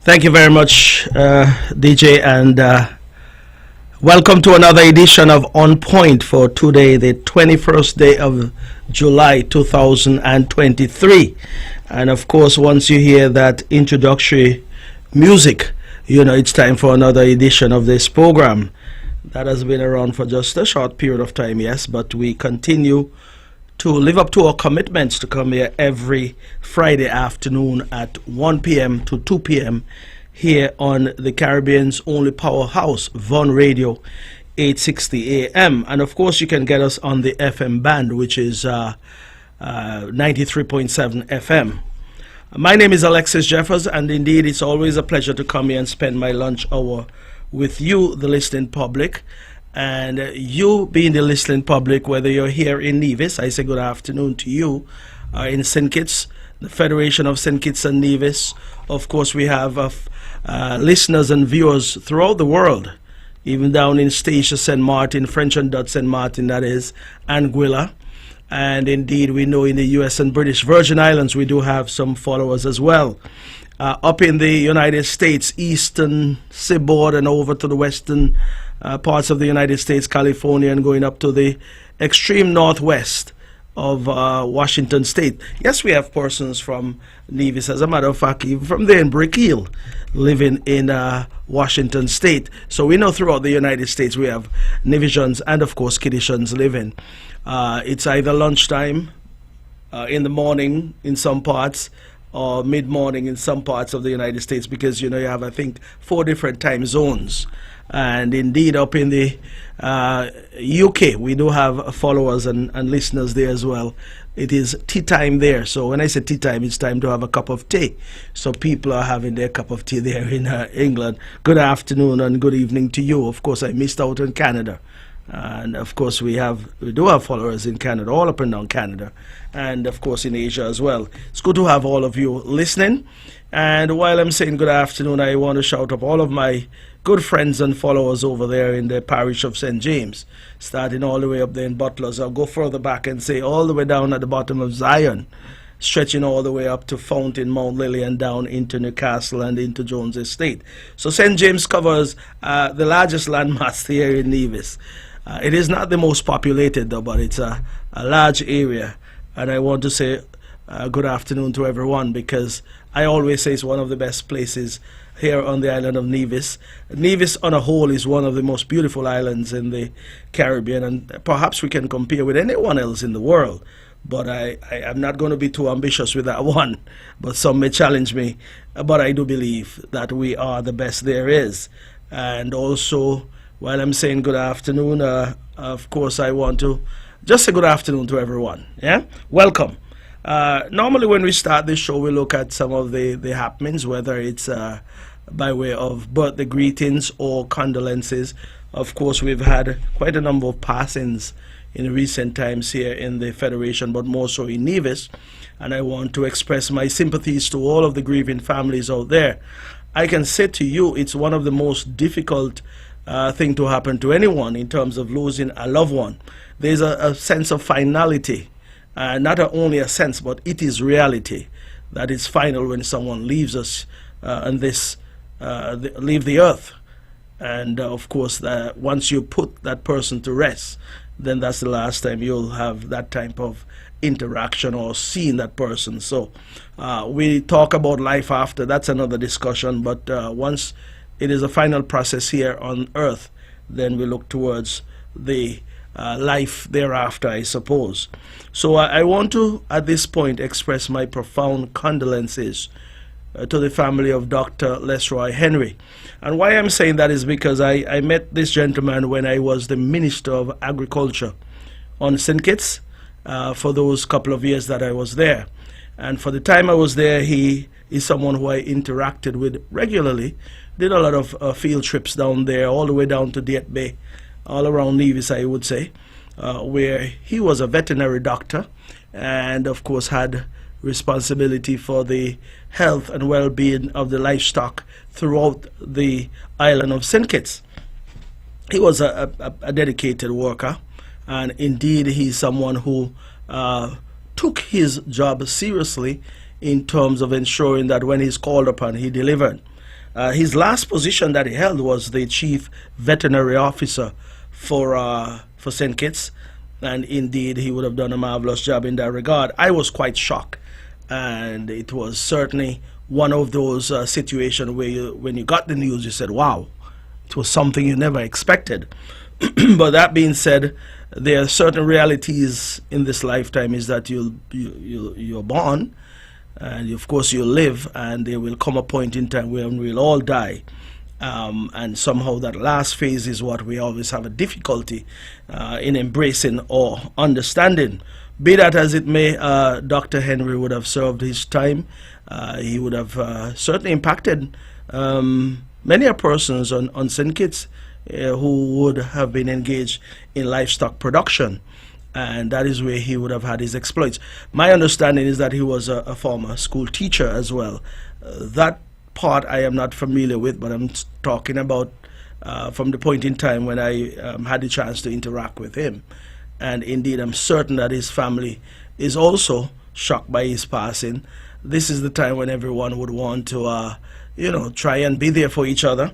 Thank you very much, DJ, and welcome to another edition of On Point for today, the 21st day of July 2023. And of course, once you hear that introductory music, you know it's time for another edition of this program. That has been around for just a short period of time, yes, but we continue to live up to our commitments to come here every Friday afternoon at 1 p.m. to 2 p.m. here on the Caribbean's only powerhouse, Von Radio 860 AM. And of course, you can get us on the FM band, which is 93.7 FM. My name is Alexis Jeffers, and indeed, it's always a pleasure to come here and spend my lunch hour with you, the listening public. And you being the listening public, whether you're here in Nevis, I say good afternoon to you, in St. Kitts, the Federation of St. Kitts and Nevis. Of course, we have listeners and viewers throughout the world, even down in Statia, St. Martin, French and Dutch St. Martin, that is, Anguilla. And indeed, we know in the U.S. and British Virgin Islands, we do have some followers as well. Up in the United States, eastern seaboard and over to the western parts of the United States, California, and going up to the extreme northwest of Washington State. Yes, we have persons from Nevis, as a matter of fact, even from there in Brick Hill, living in Washington State. So we know throughout the United States we have Nevisians and, of course, Kidditians living. It's either lunchtime in the morning in some parts, or mid-morning in some parts of the United States, because, you know, you have, I think, 4 different time zones. And indeed, up in the UK, we do have followers and listeners there as well. It is tea time there. So when I say tea time, it's time to have a cup of tea. So people are having their cup of tea there in England. Good afternoon and good evening to you. Of course, I missed out on Canada. And of course, we do have followers in Canada, all up and down Canada, and of course in Asia as well. It's good to have all of you listening. And while I'm saying good afternoon, I want to shout up all of my good friends and followers over there in the parish of St. James, starting all the way up there in Butlers. I'll go further back and say all the way down at the bottom of Zion, stretching all the way up to Fountain, Mount Lily, and down into Newcastle and into Jones Estate. So St. James covers the largest landmass here in Nevis. It is not the most populated, though, but it's a large area. And I want to say good afternoon to everyone, because I always say it's one of the best places here on the island of Nevis. Nevis on a whole is one of the most beautiful islands in the Caribbean, and perhaps we can compare with anyone else in the world. But I'm not going to be too ambitious with that one. But some may challenge me. But I do believe that we are the best there is. And also, while I'm saying good afternoon, of course, I want to just say good afternoon to everyone. Yeah, welcome. Normally, when we start this show, we look at some of the happenings, whether it's by way of birthday greetings or condolences. Of course, we've had quite a number of passings in recent times here in the Federation, but more so in Nevis. And I want to express my sympathies to all of the grieving families out there. I can say to you, it's one of the most difficult thing to happen to anyone in terms of losing a loved one. There's a sense of finality, not only a sense, but it is reality that it's final when someone leaves us and leave the earth. And of course, once you put that person to rest, then that's the last time you'll have that type of interaction or seeing that person. So we talk about life after, that's another discussion, but once it is a final process here on earth, then we look towards the life thereafter, I suppose. So I want to, at this point, express my profound condolences to the family of Dr. Lesroy Henry. And why I'm saying that is because I met this gentleman when I was the Minister of Agriculture on St. Kitts for those couple of years that I was there. And for the time I was there, he is someone who I interacted with regularly. Did a lot of field trips down there, all the way down to Diet Bay, all around Nevis, I would say, where he was a veterinary doctor and, of course, had responsibility for the health and well-being of the livestock throughout the island of St. Kitts. He was a dedicated worker, and indeed he's someone who took his job seriously in terms of ensuring that when he's called upon, he delivered. His last position that he held was the chief veterinary officer for St. Kitts, and indeed he would have done a marvelous job in that regard. I was quite shocked, and it was certainly one of those situations where when you got the news, you said, wow, it was something you never expected. But that being said, there are certain realities in this lifetime is that you're born, and of course you'll live, and there will come a point in time when we'll all die. And somehow that last phase is what we always have a difficulty in embracing or understanding. Be that as it may, Dr. Henry would have served his time. He would have certainly impacted many persons on St. Kitts who would have been engaged in livestock production. And that is where he would have had his exploits. My understanding is that he was a former school teacher as well. That part I am not familiar with, but I'm talking about from the point in time when I had the chance to interact with him. And indeed, I'm certain that his family is also shocked by his passing. This is the time when everyone would want to, try and be there for each other.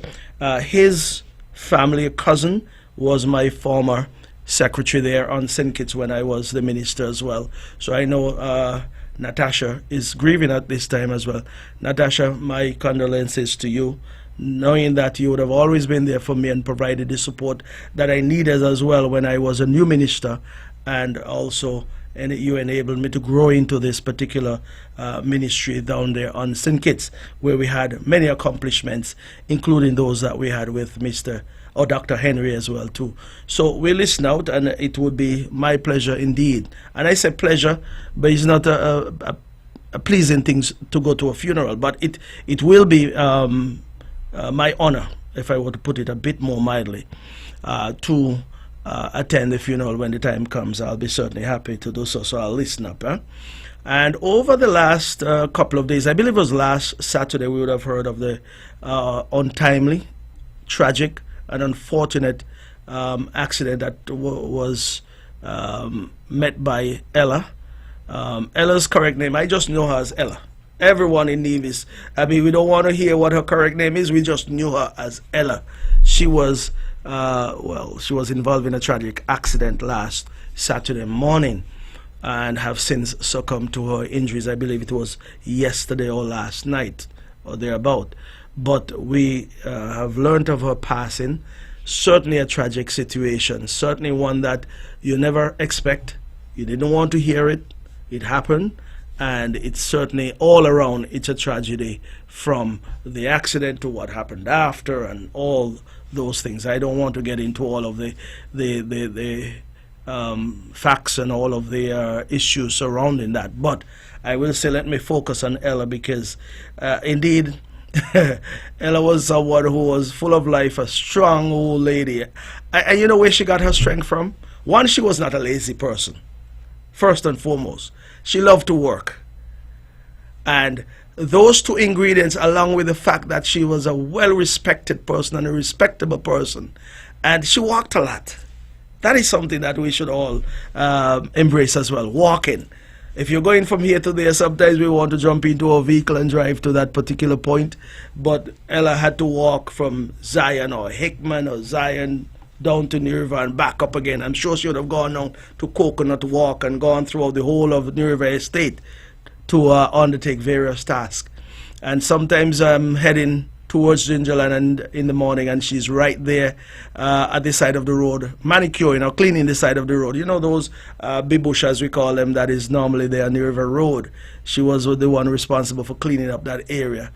His family, cousin, was my former secretary there on St. Kitts when I was the minister as well. So I know Natasha is grieving at this time as well. Natasha, my condolences to you, knowing that you would have always been there for me and provided the support that I needed as well when I was a new minister, and also you enabled me to grow into this particular ministry down there on St. Kitts, where we had many accomplishments, including those that we had with Dr. Henry as well too. So we listen out, and it would be my pleasure indeed. And I say pleasure, but it's not a pleasing thing to go to a funeral, but it will be my honor, if I were to put it a bit more mildly, to attend the funeral when the time comes. I'll be certainly happy to do so, so I'll listen up. And over the last couple of days, I believe it was last Saturday, we would have heard of the untimely, tragic, and unfortunate accident that was met by Ella. Ella's correct name, I just know her as Ella. Everyone in Nevis, we don't want to hear what her correct name is, we just knew her as Ella. She was, she was involved in a tragic accident last Saturday morning and have since succumbed to her injuries. I believe it was yesterday or last night or thereabout. But we have learned of her passing. Certainly a tragic situation, certainly one that you never expect. You didn't want to hear it. It happened. And it's certainly all around, it's a tragedy, from the accident to what happened after and all those things. I don't want to get into all of the facts and all of the issues surrounding that. But I will say, let me focus on Ella, because indeed, Ella was someone who was full of life, a strong old lady. And you know where she got her strength from? One, she was not a lazy person. First and foremost, she loved to work. And those two ingredients, along with the fact that she was a well-respected person and a respectable person, and she walked a lot. That is something that we should all embrace as well, walking. If you're going from here to there, sometimes we want to jump into a vehicle and drive to that particular point. But Ella had to walk from Zion or Hickman or Zion down to New River and back up again. I'm sure she would have gone down to Coconut Walk and gone throughout the whole of New River Estate to undertake various tasks. And sometimes I'm heading towards Gingerland in the morning, and she's right there at the side of the road, manicuring or cleaning the side of the road. You know those bibush, as we call them, that is normally there on the River Road. She was the one responsible for cleaning up that area.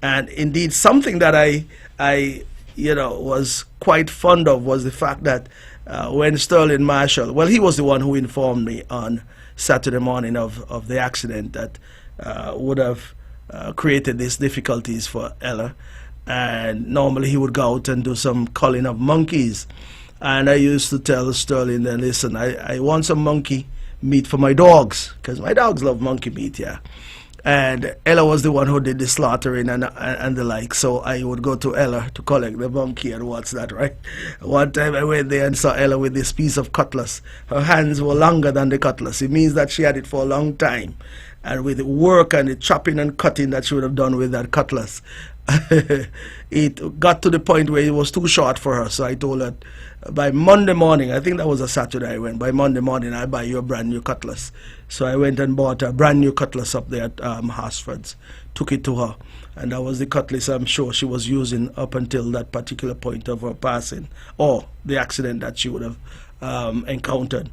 And indeed, something that I was quite fond of was the fact that when Sterling Marshall, well, he was the one who informed me on Saturday morning of the accident that would have created these difficulties for Ella. And normally he would go out and do some culling of monkeys. And I used to tell Sterling, then, listen, I want some monkey meat for my dogs, because my dogs love monkey meat, yeah. And Ella was the one who did the slaughtering and the like, so I would go to Ella to collect the monkey and what's that, right? One time I went there and saw Ella with this piece of cutlass. Her hands were longer than the cutlass. It means that she had it for a long time. and with the work and the chopping and cutting that she would have done with that cutlass, it got to the point where it was too short for her. So I told her, by Monday morning, I think that was a Saturday I went, by Monday morning I'll buy you a brand new cutlass. So I went and bought a brand new cutlass up there at Harsford's, took it to her, and that was the cutlass I'm sure she was using up until that particular point of her passing, or the accident that she would have encountered.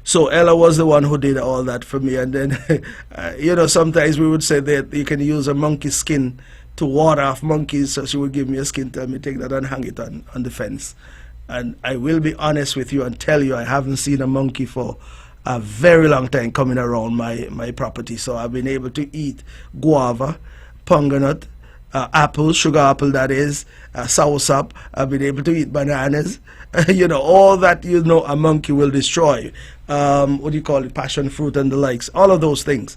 So Ella was the one who did all that for me. And then, sometimes we would say that you can use a monkey skin to ward off monkeys. So she would give me a skin, tell me take that and hang it on the fence. And I will be honest with you and tell you I haven't seen a monkey for a very long time coming around my property. So I've been able to eat guava, punganut, apple, sugar apple that is, soursop. I've been able to eat bananas. All that a monkey will destroy. What do you call it? Passion fruit and the likes. All of those things.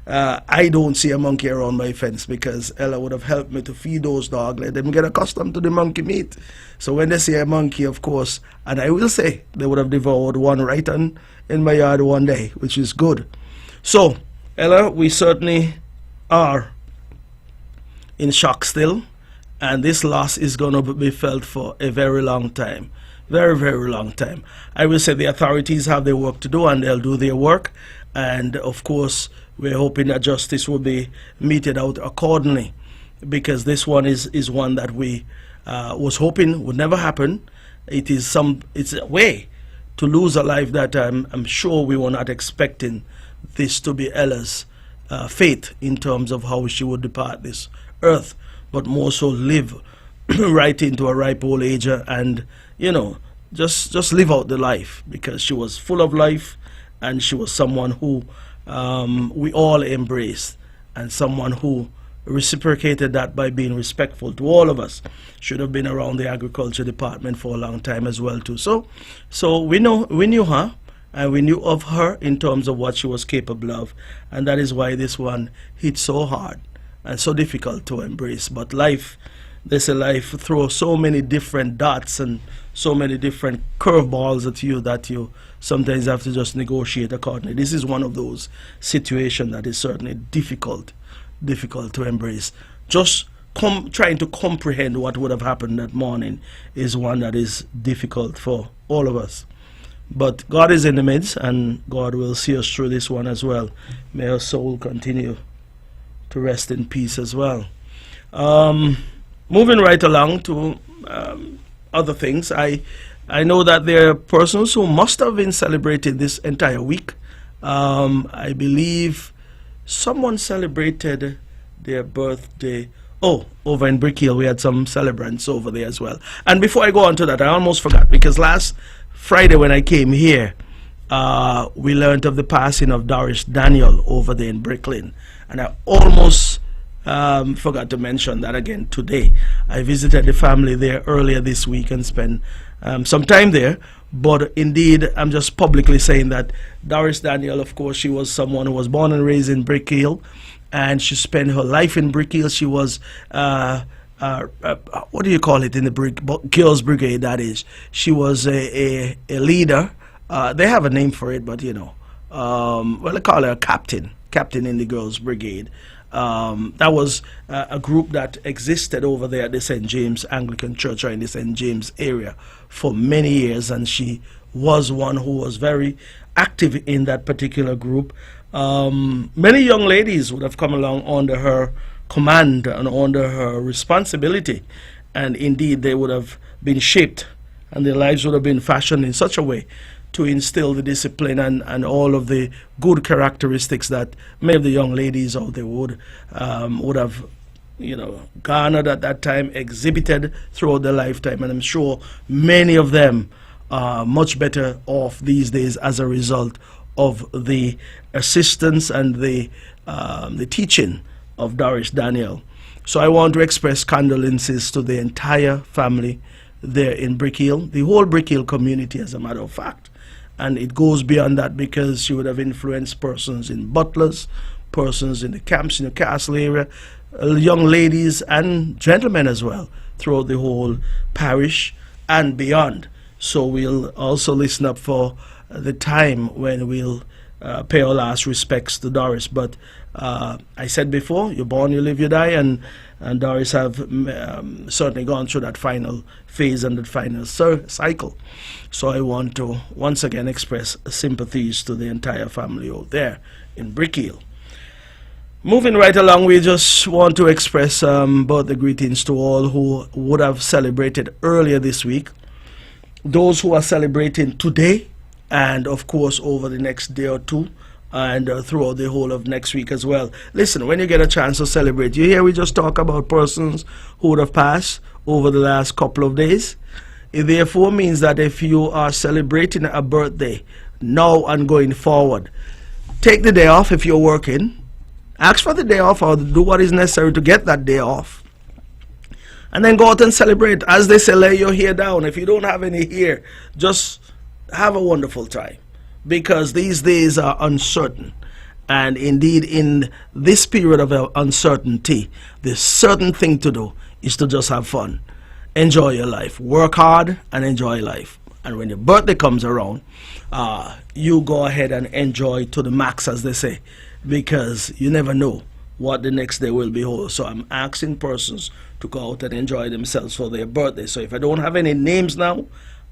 I don't see a monkey around my fence because Ella would have helped me to feed those dogs. Let them get accustomed to the monkey meat. So when they see a monkey, of course, and I will say they would have devoured one right in my yard one day, which is good. So, Ella, we certainly are in shock still, and this loss is going to be felt for a very long time. Very, very long time. I will say the authorities have their work to do, and they'll do their work. And of course, we're hoping that justice will be meted out accordingly, because this one is one that we was hoping would never happen. It's a way to lose a life that I'm sure we were not expecting this to be Ella's fate in terms of how she would depart this earth, but more so live right into a ripe old age and just live out the life, because she was full of life, and she was someone who we all embraced, and someone who reciprocated that by being respectful to all of us. Should have been around the agriculture department for a long time as well too. So we knew her, and we knew of her in terms of what she was capable of, and that is why this one hit so hard and so difficult to embrace. But life, there's a life throws so many different dots and so many different curveballs at you that you sometimes have to just negotiate accordingly. This is one of those situations that is certainly difficult to embrace. Just trying to comprehend what would have happened that morning is one that is difficult for all of us. But God is in the midst, and God will see us through this one as well. May her soul continue to rest in peace as well. Moving right along to other things, I know that there are persons who must have been celebrated this entire week. I believe someone celebrated their birthday. Oh, over in Brick Hill, we had some celebrants over there as well. And before I go on to that, I almost forgot, because last Friday when I came here, we learned of the passing of Doris Daniel over there in Brooklyn. And I almost forgot to mention that again today. I visited the family there earlier this week and spent some time there. But indeed, I'm just publicly saying that Doris Daniel, of course, she was someone who was born and raised in Brick Hill, and she spent her life in Brick Hill. She was, what do you call it in the Girls Brigade, that is. She was a leader. They have a name for it, but well, they call her a captain in the Girls Brigade. That was a group that existed over there at the St. James Anglican Church, or in the St. James area, for many years, and she was one who was very active in that particular group. Many young ladies would have come along under her command and under her responsibility, and indeed they would have been shaped, and their lives would have been fashioned in such a way to instill the discipline and all of the good characteristics that many of the young ladies out there would have garnered at that time, exhibited throughout their lifetime. And I'm sure many of them are much better off these days as a result of the assistance and the teaching of Doris Daniel. So I want to express condolences to the entire family there in Brick Hill, the whole Brick Hill community, as a matter of fact. And it goes beyond that, because she would have influenced persons in Butlers, persons in the camps in the castle area, young ladies and gentlemen as well, throughout the whole parish and beyond. So we'll also listen up for the time when we'll pay our last respects to Doris. But I said before, you're born, you live, you die, and Doris have certainly gone through that final phase and that final cycle. So I want to once again express sympathies to the entire family out there in Brickhill. Moving right along, we just want to express birthday greetings to all who would have celebrated earlier this week, those who are celebrating today, and of course over the next day or two, and throughout the whole of next week as well. Listen, when you get a chance to celebrate, you hear we just talk about persons who would have passed over the last couple of days. It therefore means that if you are celebrating a birthday now and going forward, take the day off if you're working. Ask for the day off or do what is necessary to get that day off. And then go out and celebrate. As they say, lay your hair down. If you don't have any hair, just have a wonderful time. Because these days are uncertain. And indeed, in this period of uncertainty, the certain thing to do is to just have fun. Enjoy your life. Work hard and enjoy life. And when your birthday comes around, you go ahead and enjoy to the max, as they say. Because you never know what the next day will behold. So I'm asking persons to go out and enjoy themselves for their birthday. So if I don't have any names now,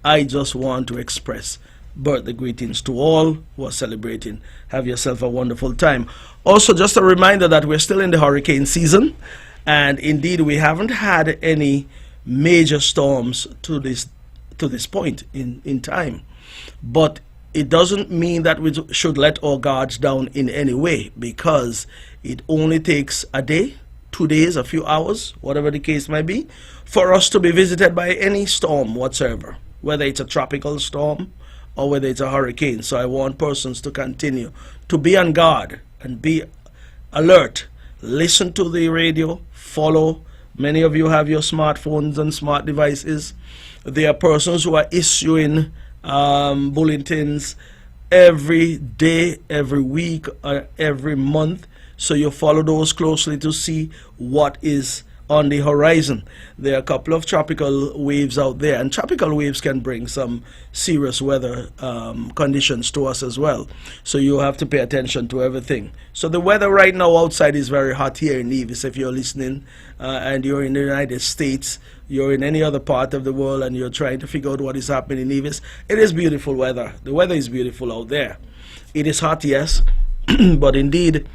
I just want to express birthday greetings to all who are celebrating. Have yourself a wonderful time. Also, just a reminder that we're still in the hurricane season, and indeed we haven't had any major storms to this point in time. But it doesn't mean that we should let our guards down in any way, because it only takes a day, 2 days, a few hours, whatever the case might be, for us to be visited by any storm whatsoever, whether it's a tropical storm or whether it's a hurricane. So I want persons to continue to be on guard and be alert. Listen to the radio, follow. Many of you have your smartphones and smart devices. There are persons who are issuing bulletins every day, every week, every month. So you follow those closely to see what is on the horizon. There are a couple of tropical waves out there, and tropical waves can bring some serious weather conditions to us as well. So you have to pay attention to everything. So the weather right now outside is very hot here in Nevis. If you're listening and you're in the United States, you're in any other part of the world and you're trying to figure out what is happening in Nevis, it is beautiful weather. The weather is beautiful out there. It is hot, yes, but indeed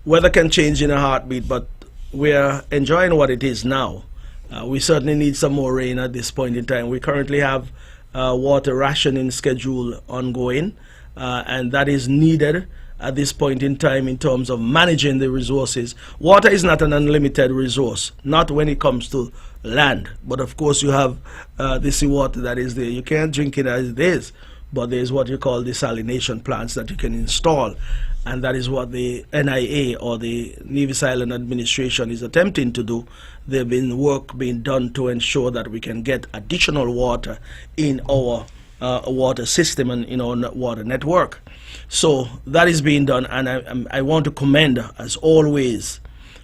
weather can change in a heartbeat, but we're enjoying what it is now. We certainly need some more rain at this point in time. We currently have water rationing schedule ongoing, and that is needed at this point in time in terms of managing the resources. Water is not an unlimited resource, not when it comes to land, but of course you have the seawater that is there. You can't drink it as it is, but there's what you call desalination plants that you can install, and that is what the NIA or the Nevis Island Administration is attempting to do. There's been work being done to ensure that we can get additional water in our water system and in our water network. So that is being done, and I want to commend, as always,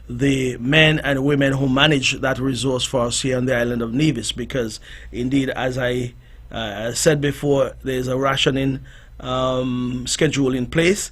the men and women who manage that resource for us here on the island of Nevis, because indeed, as I said before, there's a rationing schedule in place,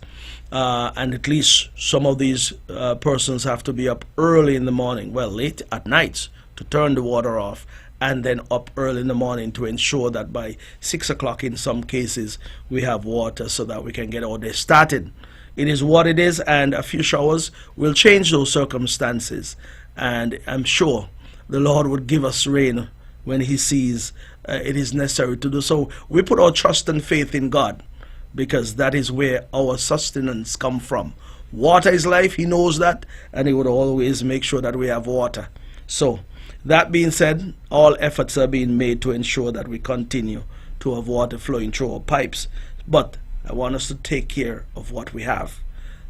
and at least some of these persons have to be up early in the morning, well, late at night, to turn the water off, and then up early in the morning to ensure that by 6 o'clock in some cases we have water so that we can get our day started. It is what it is, and a few showers will change those circumstances, and I'm sure the Lord would give us rain when he sees it is necessary to do so. We put our trust and faith in God, because that is where our sustenance comes from. Water is life, he knows that, and he would always make sure that we have water. So that being said, all efforts are being made to ensure that we continue to have water flowing through our pipes. But I want us to take care of what we have.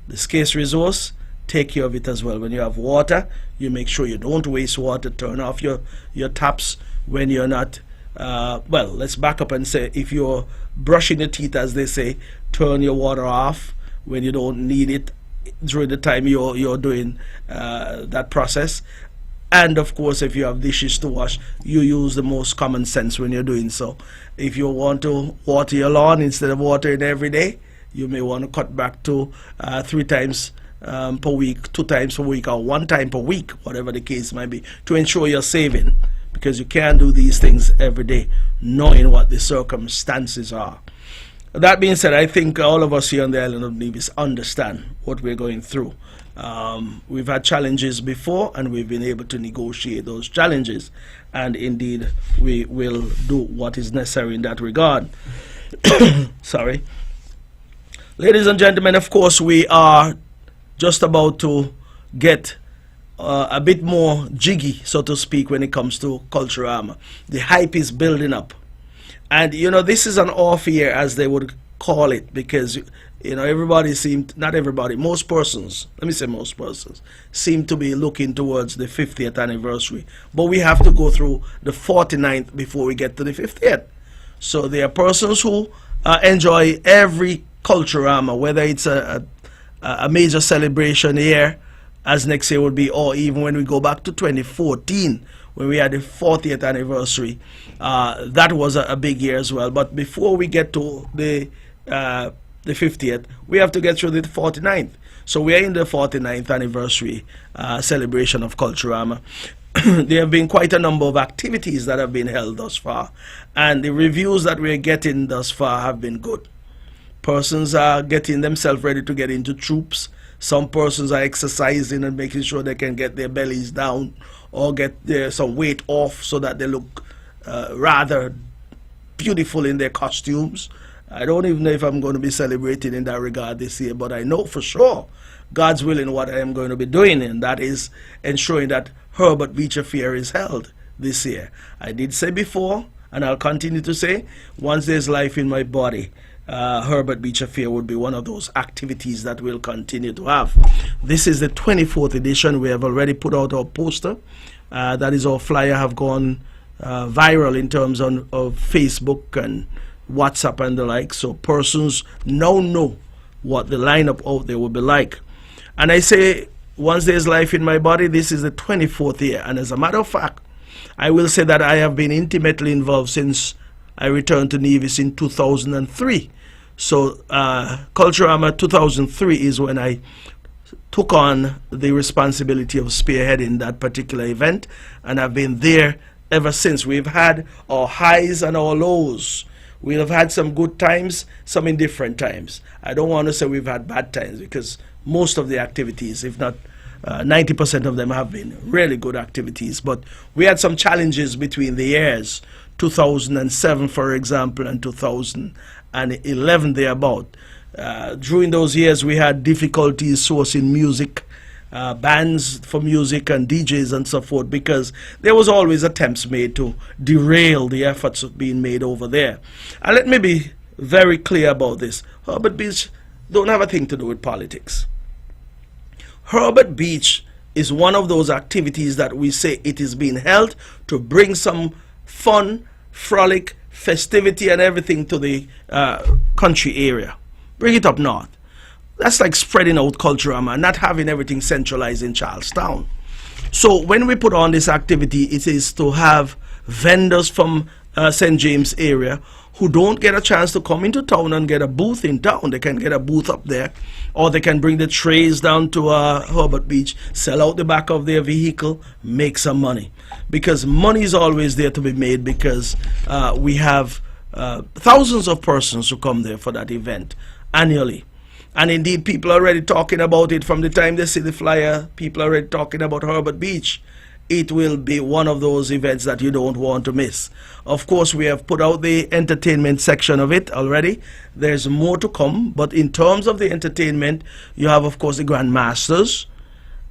The scarce resource, take care of it as well. When you have water, you make sure you don't waste water. Turn off your taps when you're not, well, let's back up and say, if you're brushing your teeth, as they say, turn your water off when you don't need it during the time you're doing that process. And of course, if you have dishes to wash, you use the most common sense when you're doing so. If you want to water your lawn instead of watering every day, you may want to cut back to 3 times per week, 2 times per week, or 1 time per week, whatever the case might be, to ensure you're saving. Because you can't do these things every day, knowing what the circumstances are. That being said, I think all of us here on the island of Nevis understand what we're going through. We've had challenges before, and we've been able to negotiate those challenges, and indeed we will do what is necessary in that regard. Sorry. Ladies and gentlemen, of course, we are just about to get a bit more jiggy, so to speak, when it comes to Culturama. The hype is building up. And, you know, this is an off year, as they would call it, because, you know, everybody seemed, not everybody, most persons, let me say most persons, seem to be looking towards the 50th anniversary. But we have to go through the 49th before we get to the 50th. So there are persons who enjoy every Culturama, whether it's a major celebration year, as next year would be, or even when we go back to 2014, when we had the 40th anniversary, that was a big year as well. But before we get to the 50th, we have to get through the 49th. So we are in the 49th anniversary celebration of Culturama. There have been quite a number of activities that have been held thus far, and the reviews that we're getting thus far have been good. Persons are getting themselves ready to get into troops. Some persons are exercising and making sure they can get their bellies down or get some weight off so that they look rather beautiful in their costumes. I don't even know if I'm going to be celebrating in that regard this year, but I know for sure, God's willing, what I am going to be doing, and that is ensuring that Herbert Beach Affair is held this year. I did say before, and I'll continue to say, once there's life in my body, Herbert Beach Affair would be one of those activities that we'll continue to have. This is the 24th edition. We have already put out our poster. That is, our flyer have gone viral in terms of Facebook and WhatsApp and the like. So persons now know what the lineup out there will be like. And I say, once there's life in my body, this is the 24th year. And as a matter of fact, I will say that I have been intimately involved since I returned to Nevis in 2003. So Culturama 2003 is when I took on the responsibility of spearheading that particular event, and I've been there ever since. We've had our highs and our lows. We have had some good times, some indifferent times. I don't want to say we've had bad times, because most of the activities, if not 90% of them, have been really good activities. But we had some challenges between the years, 2007, for example, and 2011, thereabout. During those years, we had difficulties sourcing music, bands for music and DJs and so forth, because there was always attempts made to derail the efforts being made over there. And let me be very clear about this. Herbert Beach don't have a thing to do with politics. Herbert Beach is one of those activities that we say it is being held to bring some fun, frolic, festivity and everything to the country area. Bring it up north. That's like spreading out Culturama and not having everything centralized in Charlestown. So when we put on this activity, it is to have vendors from St. James area who don't get a chance to come into town and get a booth in town. They can get a booth up there, or they can bring the trays down to Herbert Beach, sell out the back of their vehicle, make some money. Because money is always there to be made, because we have thousands of persons who come there for that event annually. And indeed, people are already talking about it from the time they see the flyer. People are already talking about Herbert Beach. It will be one of those events that you don't want to miss. Of course, we have put out the entertainment section of it already. There's more to come. But in terms of the entertainment, you have, of course, the Grandmasters.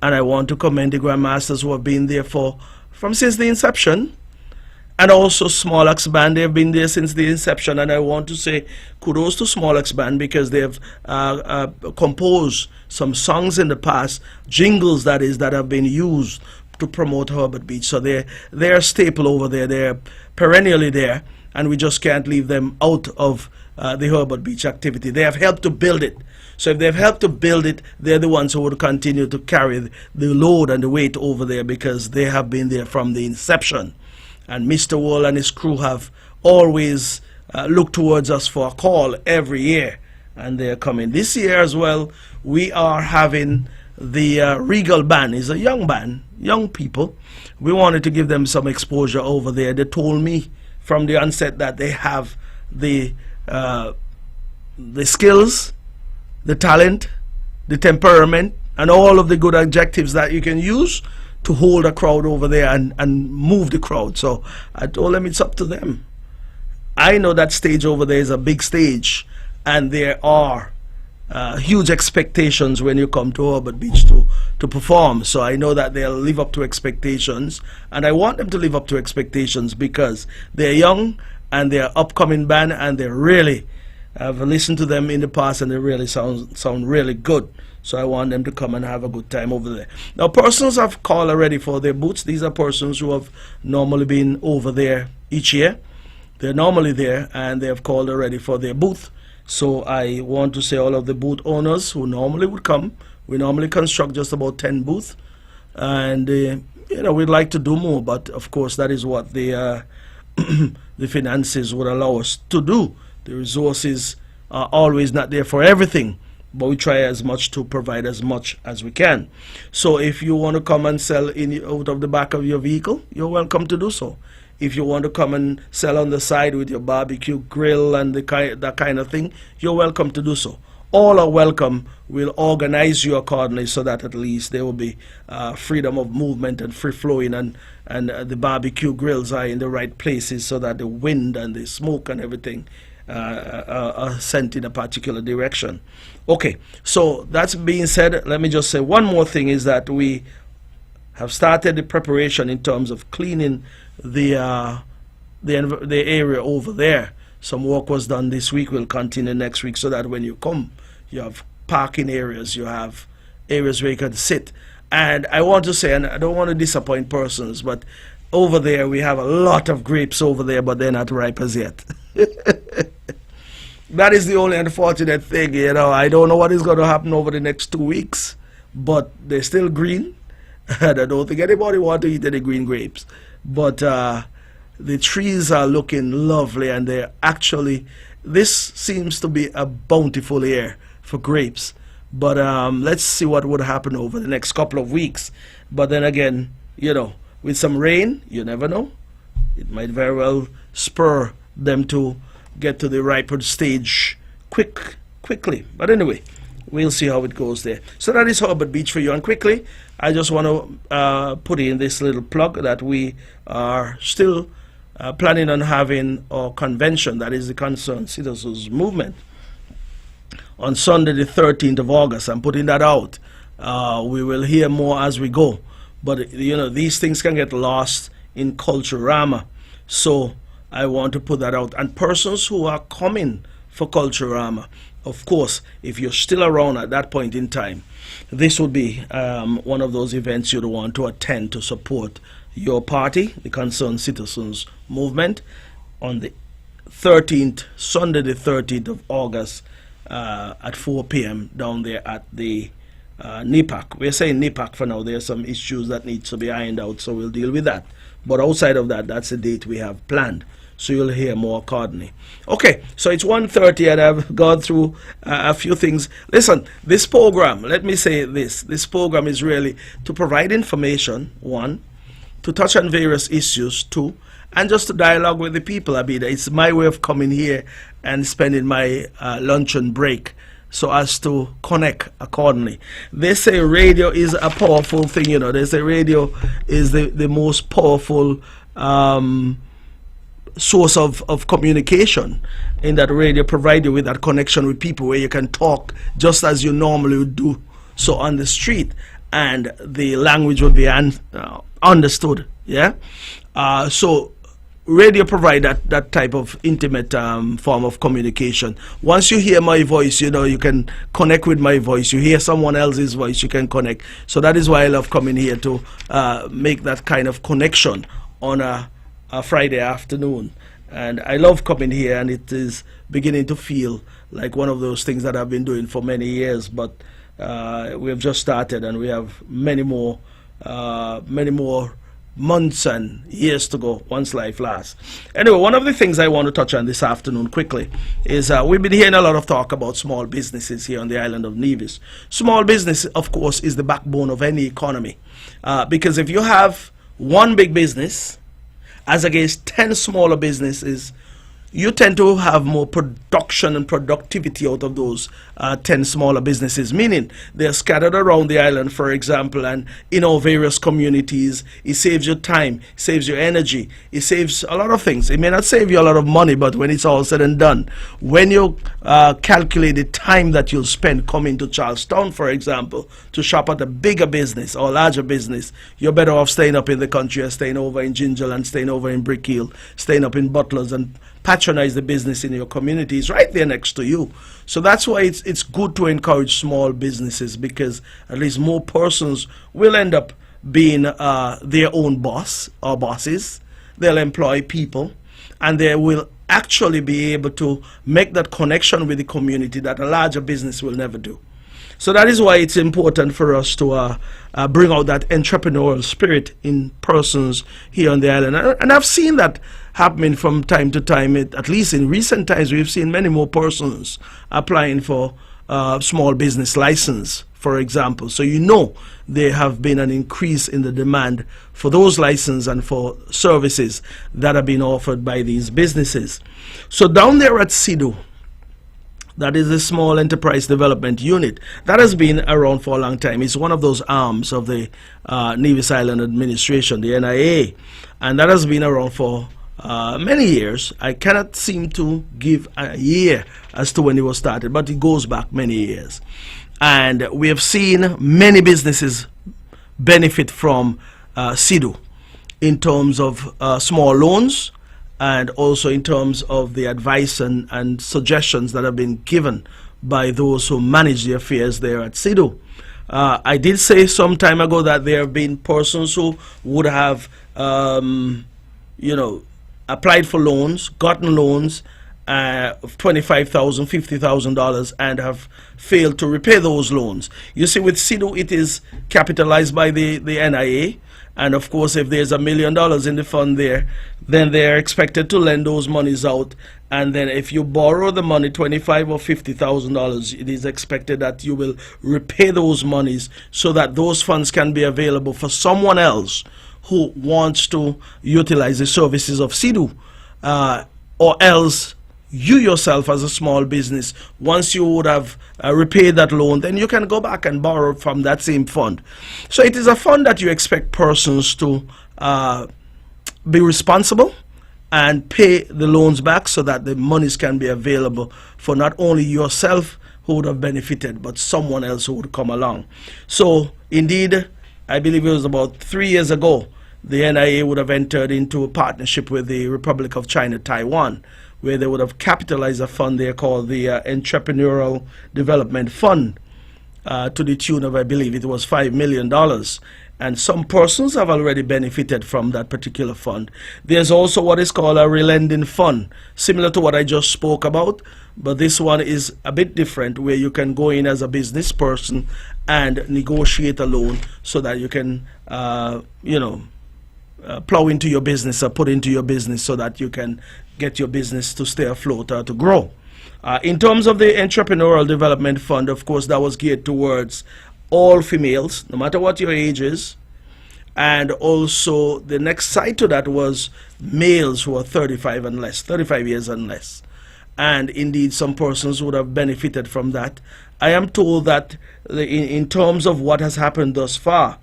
And I want to commend the Grandmasters who have been there from since the inception. And also Smolak's Band, they've been there since the inception. And I want to say kudos to Smolak's Band, because they've composed some songs in the past, jingles that is, that have been used to promote Herbert Beach. So they're a staple over there. They're perennially there, and we just can't leave them out of the Herbert Beach activity. They have helped to build it. So if they've helped to build it, they're the ones who would continue to carry the load and the weight over there, because they have been there from the inception. And Mr. Wall and his crew have always looked towards us for a call every year, and they're coming. This year as well, we are having the Regal Band. It's a young band, young people. We wanted to give them some exposure over there. They told me from the onset that they have the skills, the talent, the temperament, and all of the good adjectives that you can use to hold a crowd over there and move the crowd. So I told them it's up to them. I know that stage over there is a big stage, and there are huge expectations when you come to Herbert Beach to perform. So I know that they'll live up to expectations, and I want them to live up to expectations because they're young and they're upcoming band, and they really, I've listened to them in the past and they really sound really good. So I want them to come and have a good time over there. Now, persons have called already for their booths. These are persons who have normally been over there each year. They're normally there, and they have called already for their booth. So I want to say all of the booth owners who normally would come, we normally construct just about 10 booths, and you know, we'd like to do more, but of course that is what the the finances would allow us to do. The resources are always not there for everything, but we try as much to provide as much as we can. So if you want to come and sell out of the back of your vehicle, you're welcome to do so. If you want to come and sell on the side with your barbecue grill and that kind of thing, you're welcome to do so. All are welcome. We'll organize you accordingly so that at least there will be freedom of movement and free flowing, and the barbecue grills are in the right places so that the wind and the smoke and everything are sent in a particular direction. Okay, so that's being said, let me just say one more thing is that we have started the preparation in terms of cleaning the area over there. Some work was done this week, will continue next week, so that when you come, you have parking areas, you have areas where you can sit. And I want to say, and I don't want to disappoint persons, but over there we have a lot of grapes over there, but they're not ripe as yet. That is the only unfortunate thing, you know. I don't know what is going to happen over the next 2 weeks, but they're still green. And I don't think anybody wants to eat any green grapes. But the trees are looking lovely, and they're actually, this seems to be a bountiful year for grapes. But let's see what would happen over the next couple of weeks. But then again, you know, with some rain, you never know. It might very well spur them to get to the ripened stage quickly. But anyway, we'll see how it goes there. So that is Herbert Beach for you. And quickly, I just want to put in this little plug that we are still planning on having our convention, that is the Concerned Citizens Movement, on Sunday the 13th of August. I'm putting that out. We will hear more as we go. But, you know, these things can get lost in Culturama. So I want to put that out. And persons who are coming for Culturama, of course, if you're still around at that point in time, this would be one of those events you'd want to attend to support your party, the Concerned Citizens Movement, on the 13th, Sunday the 13th of August at 4 p.m. down there at the NIPAC. We're saying NIPAC for now. There are some issues that need to be ironed out, so we'll deal with that. But outside of that, that's the date we have planned. So you'll hear more accordingly. Okay, so it's 1:30 and I've gone through a few things. Listen, this program, let me say this program is really to provide information, one, to touch on various issues, two, and just to dialogue with the people. I mean, it's my way of coming here and spending my luncheon break so as to connect accordingly. They say radio is a powerful thing, you know. They say radio is the most powerful source of communication, in that radio provide you with that connection with people where you can talk just as you normally would do so on the street, and the language would be understood. Yeah. So radio provide that type of intimate form of communication. Once you hear my voice, you know, you can connect with my voice. You hear someone else's voice, you can connect. So that is why I love coming here, to make that kind of connection on a Friday afternoon. And I love coming here, and it is beginning to feel like one of those things that I've been doing for many years. But we have just started, and we have many more months and years to go once life lasts. Anyway, one of the things I want to touch on this afternoon quickly is we've been hearing a lot of talk about small businesses here on the island of Nevis. Small business, of course, is the backbone of any economy, because if you have one big business as against 10 smaller businesses, you tend to have more production and productivity out of those 10 smaller businesses, meaning they're scattered around the island, for example, and in our various communities. It saves you time, saves you energy, it saves a lot of things. It may not save you a lot of money, but when it's all said and done, when you calculate the time that you'll spend coming to Charlestown, for example, to shop at a bigger business or larger business, you're better off staying up in the country or staying over in Gingerland, staying over in Brick Hill, staying up in Butlers, and patronize the business in your community. It's right there next to you. So that's why it's good to encourage small businesses, because at least more persons will end up being their own boss or bosses. They'll employ people, and they will actually be able to make that connection with the community that a larger business will never do. So that is why it's important for us to bring out that entrepreneurial spirit in persons here on the island. And I've seen that happening from time to time. At least in recent times, we've seen many more persons applying for small business license, for example. So there have been an increase in the demand for those licenses and for services that are being offered by these businesses. So down there at CIDU, that is the Small Enterprise Development Unit. That has been around for a long time. It's one of those arms of the Nevis Island Administration, the NIA. And that has been around for many years. I cannot seem to give a year as to when it was started, but it goes back many years. And we have seen many businesses benefit from CIDU in terms of small loans, and also in terms of the advice and suggestions that have been given by those who manage the affairs there at CIDU. I did say some time ago that there have been persons who would have, applied for loans, gotten loans of $25,000, $50,000, and have failed to repay those loans. You see, with CIDU, it is capitalized by the NIA. And of course, if there's $1 million in the fund there, then they're expected to lend those monies out. And then if you borrow the money, $25,000 or $50,000, it is expected that you will repay those monies so that those funds can be available for someone else who wants to utilize the services of CIDU, or else you yourself as a small business, once you would have repaid that loan, then you can go back and borrow from that same fund. So it is a fund that you expect persons to be responsible and pay the loans back so that the monies can be available for not only yourself who would have benefited, but someone else who would come along. So indeed, I believe it was about 3 years ago, the NIA would have entered into a partnership with the Republic of China, Taiwan, where they would have capitalized a fund there called the Entrepreneurial Development Fund to the tune of, I believe it was $5 million. And some persons have already benefited from that particular fund. There's also what is called a relending fund, similar to what I just spoke about, but this one is a bit different, where you can go in as a business person and negotiate a loan so that you can, plow into your business or put into your business so that you can get your business to stay afloat or to grow. In terms of the Entrepreneurial Development Fund, of course, that was geared towards all females, no matter what your age is. And also the next side to that was males who are 35 and less, 35 years and less. And indeed, some persons would have benefited from that. I am told that in terms of what has happened thus far,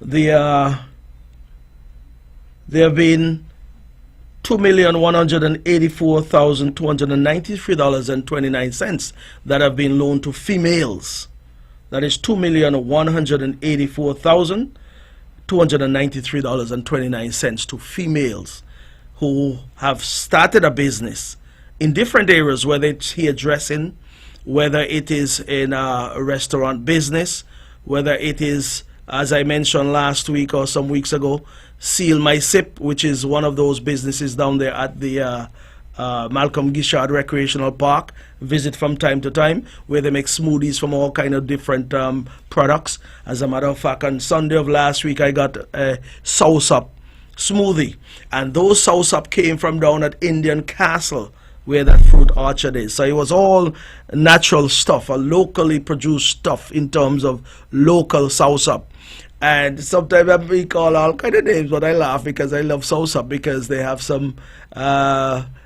there have been $2,184,293.29 that have been loaned to females. That is $2,184,293.29 to females who have started a business in different areas, whether it's hairdressing, whether it is in a restaurant business, whether it is as I mentioned last week or some weeks ago, Seal My Sip, which is one of those businesses down there at the Malcolm Gishard Recreational Park. Visit from time to time, where they make smoothies from all kind of different products. As a matter of fact, on Sunday of last week, I got a soursop smoothie, and those soursop came from down at Indian Castle, where that fruit orchard is. So it was all natural stuff, a locally produced stuff in terms of local soursop. And sometimes we call all kind of names, but I laugh because I love soursop because they have some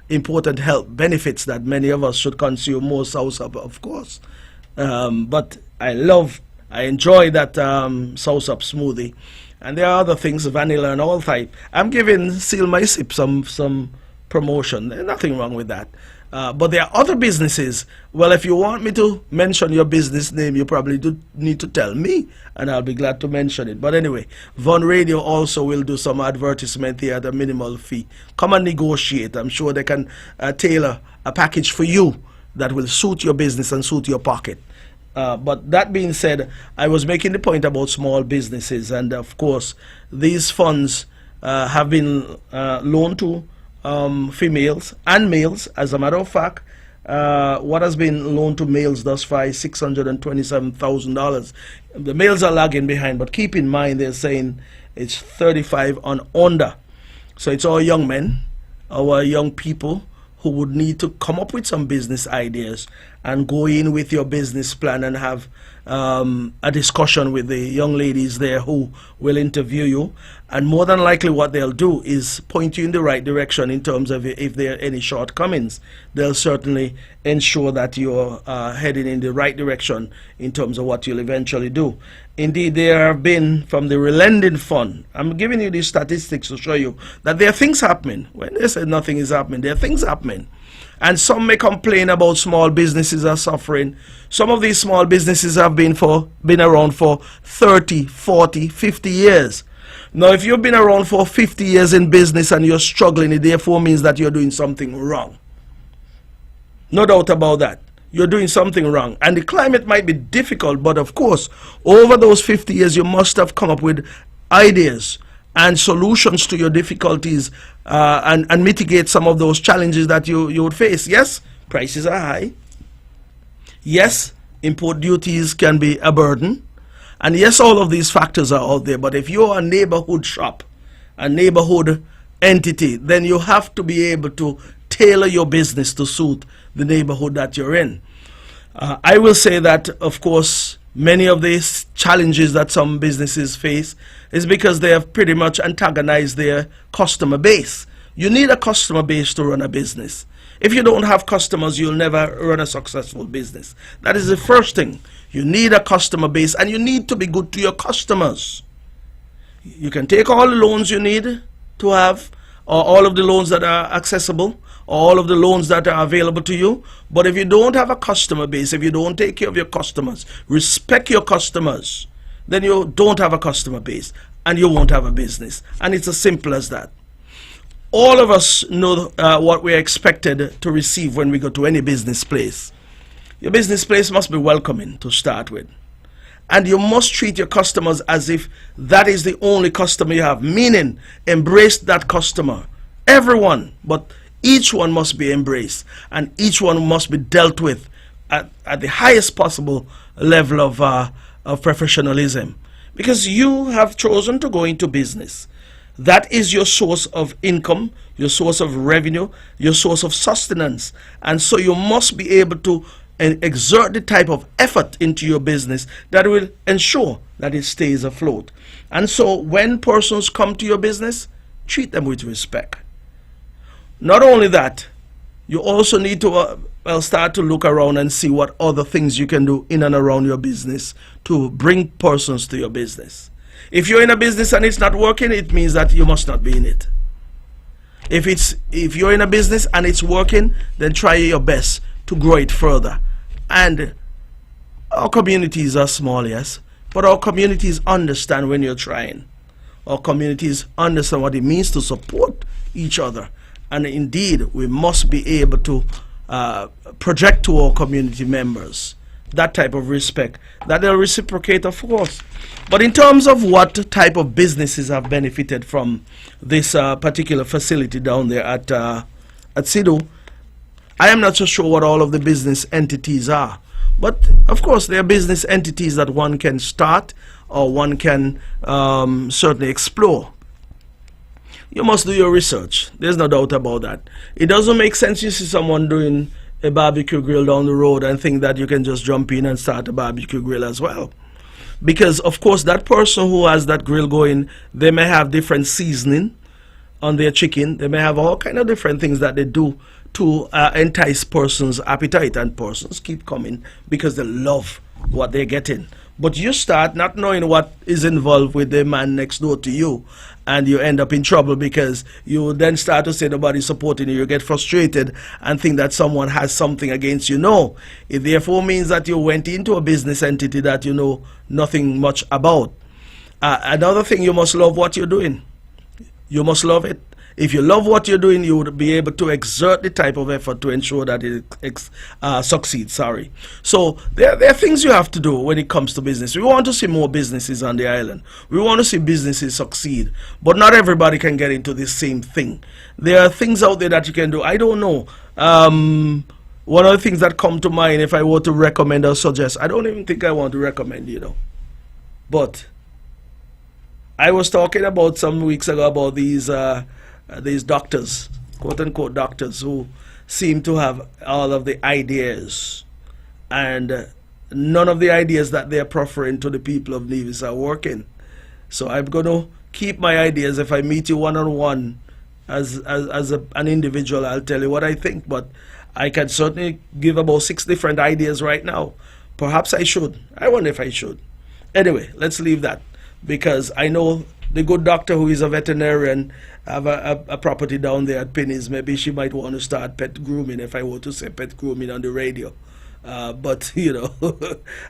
important health benefits that many of us should consume more soursop, of course. But I enjoy that soursop smoothie. And there are other things, vanilla and all type. I'm giving Seal My Sip some promotion. There's nothing wrong with that. But there are other businesses. Well, if you want me to mention your business name, you probably do need to tell me, and I'll be glad to mention it. But anyway, Von Radio also will do some advertisement here at a minimal fee. Come and negotiate. I'm sure they can tailor a package for you that will suit your business and suit your pocket. But that being said, I was making the point about small businesses, and of course, these funds have been loaned to females and males. As a matter of fact, what has been loaned to males thus far is $627,000. The males are lagging behind, but keep in mind they're saying it's 35 and under. So it's all young men, our young people who would need to come up with some business ideas and go in with your business plan and have a discussion with the young ladies there who will interview you. And more than likely what they'll do is point you in the right direction in terms of if there are any shortcomings. They'll certainly ensure that you're heading in the right direction in terms of what you'll eventually do. Indeed, there have been, from the Relending Fund, I'm giving you these statistics to show you that there are things happening. When they say nothing is happening, there are things happening. And some may complain about small businesses are suffering. Some of these small businesses have been around for 30, 40, 50 years. Now, if you've been around for 50 years in business and you're struggling, it therefore means that you're doing something wrong. No doubt about that. You're doing something wrong. And the climate might be difficult, but of course, over those 50 years, you must have come up with ideas and solutions to your difficulties and mitigate some of those challenges that you would face. Yes, prices are high. Yes, import duties can be a burden. And yes, all of these factors are out there. But if you're a neighborhood shop, a neighborhood entity, then you have to be able to tailor your business to suit the neighborhood that you're in. I will say that, of course, many of these challenges that some businesses face is because they have pretty much antagonized their customer base. You need a customer base to run a business. If you don't have customers, you'll never run a successful business. That is the first thing. You need a customer base, and you need to be good to your customers. You can take all the loans you need to have, or all of the loans that are accessible, all of the loans that are available to you. But if you don't have a customer base, if you don't take care of your customers, respect your customers, then you don't have a customer base and you won't have a business. And it's as simple as that. All of us know what we're expected to receive when we go to any business place. Your business place must be welcoming to start with. And you must treat your customers as if that is the only customer you have, meaning embrace that customer. Everyone, but each one must be embraced, and each one must be dealt with at the highest possible level of professionalism. Because you have chosen to go into business. That is your source of income, your source of revenue, your source of sustenance. And so you must be able to exert the type of effort into your business that will ensure that it stays afloat. And so when persons come to your business, treat them with respect. Not only that, you also need to start to look around and see what other things you can do in and around your business to bring persons to your business. If you're in a business and it's not working, it means that you must not be in it. If you're in a business and it's working, then try your best to grow it further. And our communities are small, yes, but our communities understand when you're trying. Our communities understand what it means to support each other. And indeed, we must be able to project to our community members that type of respect, that they'll reciprocate, of course. But in terms of what type of businesses have benefited from this particular facility down there at Sidu, I am not so sure what all of the business entities are. But of course, there are business entities that one can start or one can certainly explore. You must do your research. There's no doubt about that. It doesn't make sense you see someone doing a barbecue grill down the road and think that you can just jump in and start a barbecue grill as well. Because, of course, that person who has that grill going, they may have different seasoning on their chicken. They may have all kind of different things that they do to entice persons' appetite, and persons keep coming because they love what they're getting. But you start not knowing what is involved with the man next door to you, and you end up in trouble because you then start to say nobody's supporting you. You get frustrated and think that someone has something against you. No, it therefore means that you went into a business entity that you know nothing much about. Another thing, you must love what you're doing. You must love it. If you love what you're doing, you would be able to exert the type of effort to ensure that it succeeds. Sorry. So there are things you have to do when it comes to business. We want to see more businesses on the island. We want to see businesses succeed. But not everybody can get into this same thing. There are things out there that you can do. I don't know. One of the things that come to mind if I were to recommend or suggest, I don't even think I want to recommend, you know. But I was talking about some weeks ago about these doctors, quote-unquote doctors, who seem to have all of the ideas, and none of the ideas that they're proffering to the people of Nevis are working. So I'm going to keep my ideas. If I meet you one-on-one as an individual, I'll tell you what I think, but I can certainly give about 6 different ideas right now. Perhaps I should. I wonder if I should. Anyway, let's leave that, because I know the good doctor who is a veterinarian have a property down there at Penny's. Maybe she might want to start pet grooming, if I were to say pet grooming on the radio. But, you know,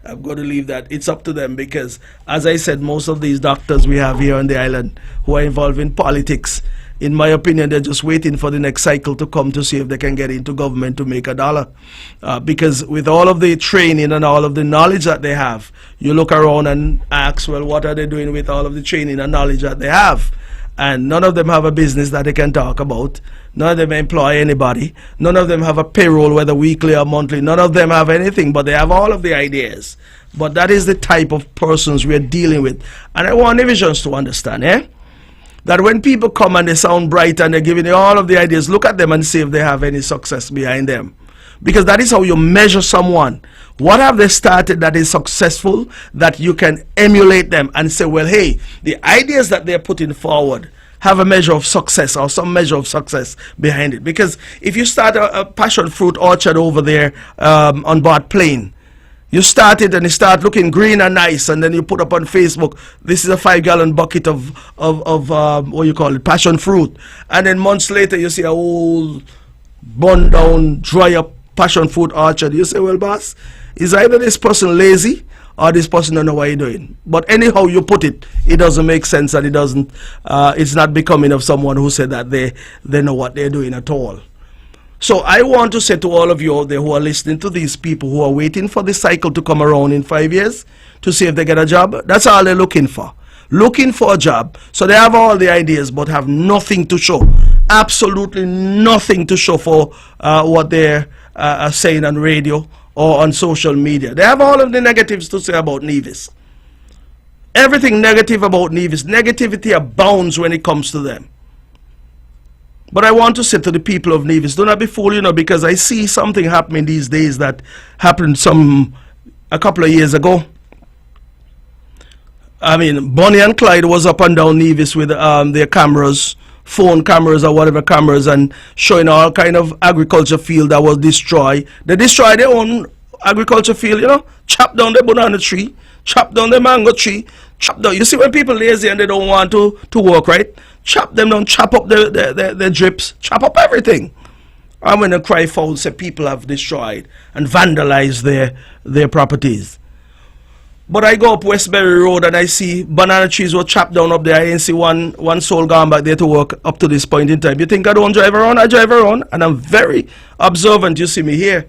I'm going to leave that. It's up to them, because, as I said, most of these doctors we have here on the island who are involved in politics, in my opinion, they're just waiting for the next cycle to come to see if they can get into government to make a dollar. Because with all of the training and all of the knowledge that they have, you look around and ask, well, what are they doing with all of the training and knowledge that they have? And none of them have a business that they can talk about. None of them employ anybody. None of them have a payroll, whether weekly or monthly. None of them have anything, but they have all of the ideas. But that is the type of persons we're dealing with. And I want Nivisians to understand, that when people come and they sound bright and they're giving you all of the ideas, look at them and see if they have any success behind them. Because that is how you measure someone. What have they started that is successful, that you can emulate them and say, well, hey, the ideas that they're putting forward have a measure of success, or some measure of success behind it. Because if you start a passion fruit orchard over there on Bart Plain, you start it and it start looking green and nice, and then you put up on Facebook, this is a 5-gallon bucket of what you call it, passion fruit. And then months later you see a whole bun down, dry up passion fruit orchard. You say, well, boss, is either this person lazy or this person don't know what you're doing. But anyhow you put it, it doesn't make sense, and it doesn't, it's not becoming of someone who said that they know what they're doing at all. So I want to say to all of you out there who are listening to these people who are waiting for the cycle to come around in 5 years to see if they get a job, that's all they're looking for. Looking for a job. So they have all the ideas but have nothing to show. Absolutely nothing to show for what they're saying on radio or on social media. They have all of the negatives to say about Nevis. Everything negative about Nevis. Negativity abounds when it comes to them. But I want to say to the people of Nevis, do not be fooled, you know, because I see something happening these days that happened a couple of years ago. I mean, Bonnie and Clyde was up and down Nevis with their cameras, phone cameras or whatever cameras, and showing all kind of agriculture field that was destroyed. They destroyed their own agriculture field, you know, chop down the banana tree, chop down the mango tree, chop down. You see, when people lazy and they don't want to work, right? Chop them down, chop up the drips, chop up everything. And when the cry foul, say people have destroyed and vandalized their properties. But I go up Westbury Road and I see banana trees were chopped down up there. I ain't see one soul gone back there to work up to this point in time. You think I don't drive around? I drive around, and I'm very observant. You see me here,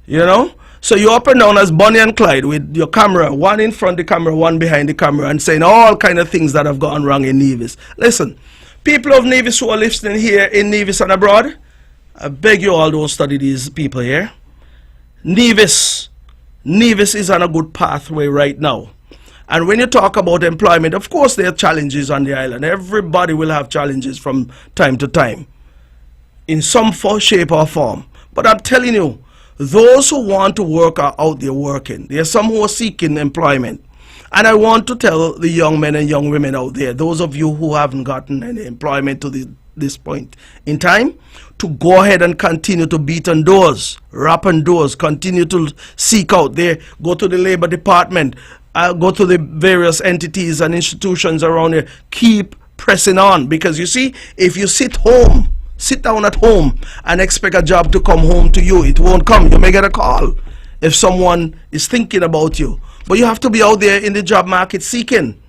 you know. So you're up and down as Bonnie and Clyde with your camera, one in front of the camera, one behind the camera, and saying all kind of things that have gone wrong in Nevis. Listen, people of Nevis who are listening here in Nevis and abroad, I beg you all don't study these people here. Nevis is on a good pathway right now. And when you talk about employment, of course there are challenges on the island. Everybody will have challenges from time to time, in some shape or form. But I'm telling you, those who want to work are out there working. There are some who are seeking employment. And I want to tell the young men and young women out there, those of you who haven't gotten any employment to this point in time, to go ahead and continue to beat on doors, rap on doors, continue to seek out there, go to the Labor Department, go to the various entities and institutions around here, keep pressing on. Because you see, if you sit down at home and expect a job to come home to you, it won't come. You may get a call if someone is thinking about you. But you have to be out there in the job market seeking.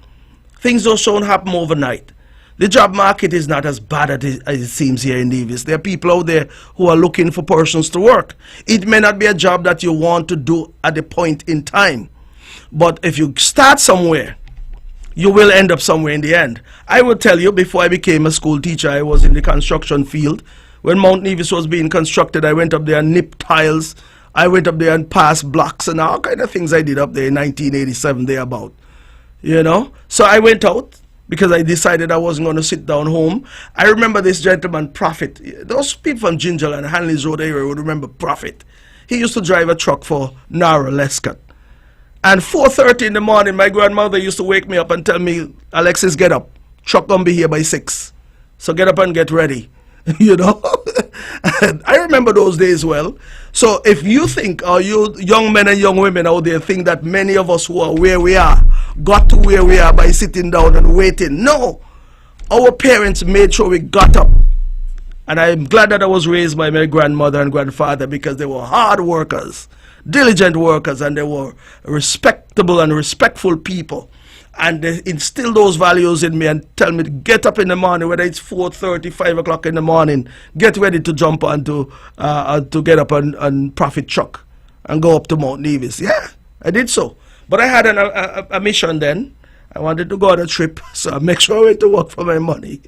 Things don't happen overnight. The job market is not as bad as it seems here in Nevis. There are people out there who are looking for persons to work. It may not be a job that you want to do at the point in time. But if you start somewhere, you will end up somewhere in the end. I will tell you, before I became a school teacher, I was in the construction field. When Mount Nevis was being constructed, I went up there and nipped tiles. I went up there and passed blocks and all kind of things I did up there in 1987 thereabout. You know? So I went out because I decided I wasn't going to sit down home. I remember this gentleman, Prophet. Those people from Ginger and Hanley's Road area would remember Prophet. He used to drive a truck for Nara Lescott. And 4:30 in the morning, my grandmother used to wake me up and tell me, Alexis, get up. Truck gonna be here by 6. So get up and get ready. You know? I remember those days well. So if you think, or you young men and young women out there think that many of us who are where we are, got to where we are by sitting down and waiting. No. Our parents made sure we got up. And I'm glad that I was raised by my grandmother and grandfather, because they were hard workers, diligent workers, and they were respectable and respectful people. And they instill those values in me and tell me to get up in the morning, whether it's 4:30, 5 o'clock in the morning, get ready to jump on to get up on Prophet truck and go up to Mount Nevis. Yeah, I did so. But I had a mission then. I wanted to go on a trip, so I make sure I went to work for my money.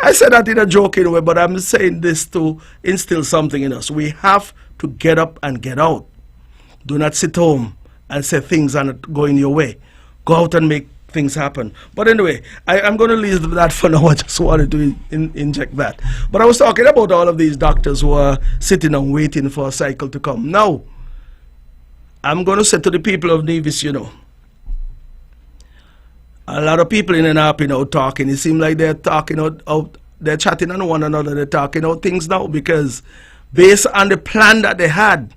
I said that in a joking way, but I'm saying this to instill something in us. We have to get up and get out. Do not sit home and say things are not going your way. Go out and make things happen. But anyway, I'm going to leave that for now. I just wanted to inject that. But I was talking about all of these doctors who are sitting and waiting for a cycle to come. Now, I'm going to say to the people of Nevis, you know, a lot of people in NRP now talking. It seems like they're talking out, they're chatting on one another. They're talking out things now, because based on the plan that they had,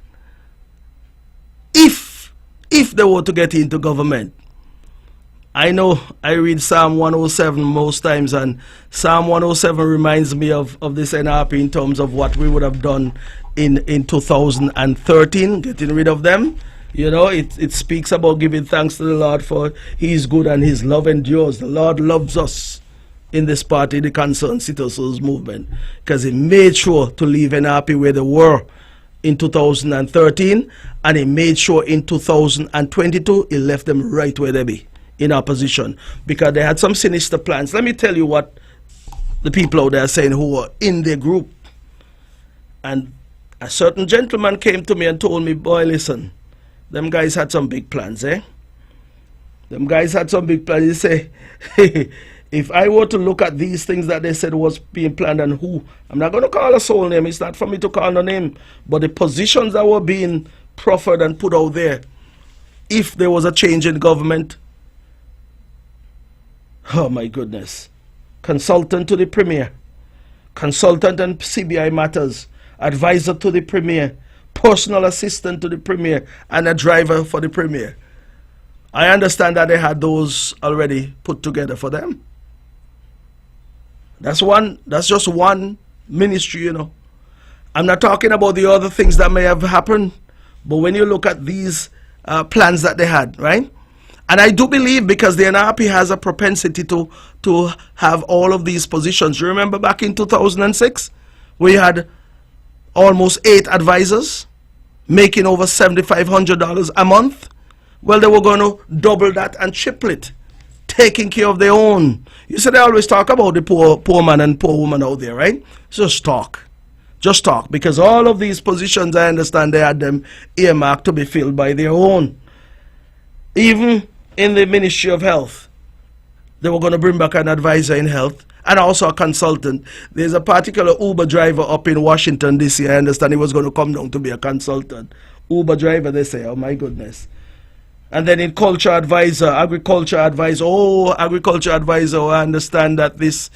if they were to get into government, I know I read Psalm 107 most times, and Psalm 107 reminds me of this NRP in terms of what we would have done in 2013, getting rid of them. You know, it speaks about giving thanks to the Lord, for He is good and His love endures. The Lord loves us in this party, the Concerned Citizens Movement, because He made sure to leave NRP where they were in 2013, and He made sure in 2022 He left them right where they be, in opposition, because they had some sinister plans. Let me tell you what the people out there are saying who were in their group. And a certain gentleman came to me and told me, boy, listen, them guys had some big plans, eh? Them guys had some big plans. He say, if I were to look at these things that they said was being planned, and who, I'm not going to call a soul name, it's not for me to call no name, but the positions that were being proffered and put out there, if there was a change in government, oh my goodness, consultant to the Premier, consultant on CBI matters, advisor to the Premier, personal assistant to the Premier, and a driver for the Premier. I understand that they had those already put together for them. That's just one ministry, you know. I'm not talking about the other things that may have happened, but when you look at these plans that they had, right? And I do believe, because the NRP has a propensity to have all of these positions. You remember back in 2006, we had almost 8 advisors making over $7,500 a month. Well, they were going to double that and triple it, taking care of their own. You see, they always talk about the poor man and poor woman out there, right? Just talk. Just talk. Because all of these positions, I understand they had them earmarked to be filled by their own. Even in the Ministry of Health, they were going to bring back an advisor in health and also a consultant. There's a particular Uber driver up in Washington, D.C. I understand he was going to come down to be a consultant. Uber driver, they say, oh my goodness. And then in agriculture advisor, I understand that this